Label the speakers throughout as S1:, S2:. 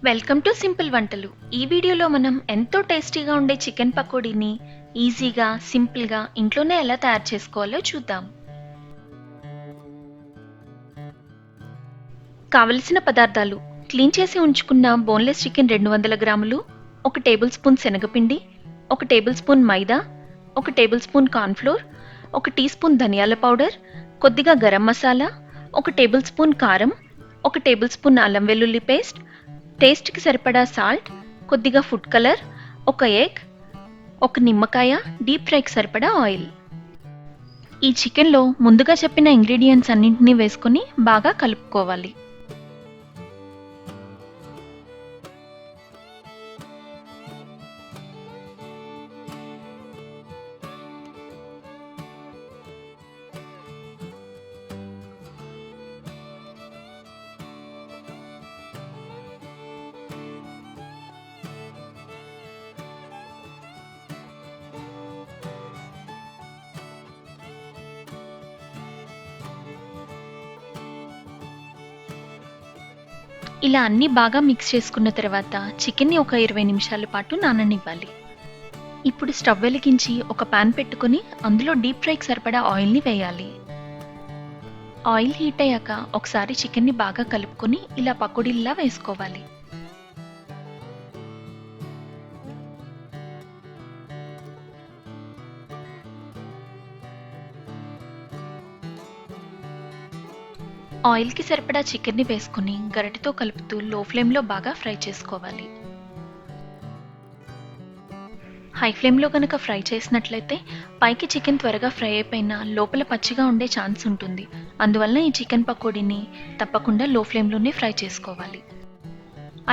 S1: Welcome to simple వంటలు. ఈ వీడియోలో మనం ఎంతో టేస్టీగా ఉండే చికెన్ పకోడీని ఈజీగా, సింపుల్గా ఇంట్లోనే ఎలా తయారు చేసుకోవాలో చూద్దాం. కావలసిన పదార్థాలు: క్లీన్ చేసి ఉంచుకున్న బోన్లెస్ చికెన్ 200 గ్రాములు, 1 టేబుల్ స్పూన్ శనగపిండి, 1 tablespoon maida, 1 tablespoon cornflour, 1 teaspoon ధనియాల పౌడర్, కొద్దిగా గరం మసాలా, 1 టేబుల్ స్పూన్ కారం, 1 టేబుల్ స్పూన్ అల్లం వెల్లుల్లి పేస్ట్, టేస్ట్‌కి సరిపడా సాల్ట్, కొద్దిగా ఫుడ్ కలర్, ఒక ఎగ్, ఒక నిమ్మకాయ, డీప్ ఫ్రైకి సరిపడా ఆయిల్. ఈ చికెన్‌లో ముందుగా చెప్పిన ఇంగ్రీడియెంట్స్ అన్నింటినీ వేసుకొని బాగా కలుపుకోవాలి. ఇలా అన్నీ బాగా మిక్స్ చేసుకున్న తర్వాత చికెన్ని ఒక 20 నిమిషాల పాటు నాననివ్వాలి. ఇప్పుడు స్టవ్ వెలిగించి ఒక పాన్ పెట్టుకొని అందులో డీప్ ఫ్రైకి సరిపడా ఆయిల్ని వేయాలి. ఆయిల్ హీట్ అయ్యాక ఒకసారి చికెన్ని బాగా కలుపుకొని ఇలా పకోడీల్లా వేసుకోవాలి. ఆయిల్కి సరిపడా చికెన్ని వేసుకుని గరిటెతో కలుపుతూ లో ఫ్లేమ్లో బాగా ఫ్రై చేసుకోవాలి. హై ఫ్లేమ్లో కనుక ఫ్రై చేసినట్లయితే పైకి చికెన్ త్వరగా ఫ్రై అయిపోయినా లోపల పచ్చిగా ఉండే ఛాన్స్ ఉంటుంది. అందువల్ల ఈ చికెన్ పకోడీని తప్పకుండా లో ఫ్లేమ్లోనే ఫ్రై చేసుకోవాలి.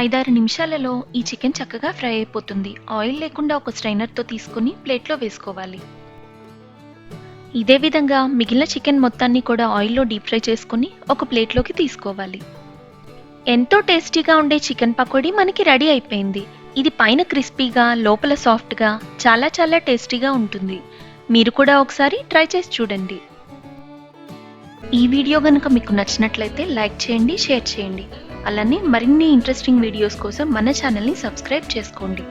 S1: 5-6 నిమిషాలలో ఈ చికెన్ చక్కగా ఫ్రై అయిపోతుంది. ఆయిల్ లేకుండా ఒక స్ట్రైనర్తో తీసుకుని ప్లేట్లో వేసుకోవాలి. ఇదే విధంగా మిగిలిన చికెన్ మొత్తాన్ని కూడా ఆయిల్లో డీప్ ఫ్రై చేసుకుని ఒక ప్లేట్లోకి తీసుకోవాలి. ఎంతో టేస్టీగా ఉండే చికెన్ పకోడీ మనకి రెడీ అయిపోయింది. ఇది పైన క్రిస్పీగా, లోపల సాఫ్ట్గా, చాలా చాలా టేస్టీగా ఉంటుంది. మీరు కూడా ఒకసారి ట్రై చేసి చూడండి. ఈ వీడియో కనుక మీకు నచ్చినట్లయితే లైక్ చేయండి, షేర్ చేయండి. అలానే మరిన్ని ఇంట్రెస్టింగ్ వీడియోస్ కోసం మన ఛానల్ని సబ్స్క్రైబ్ చేసుకోండి.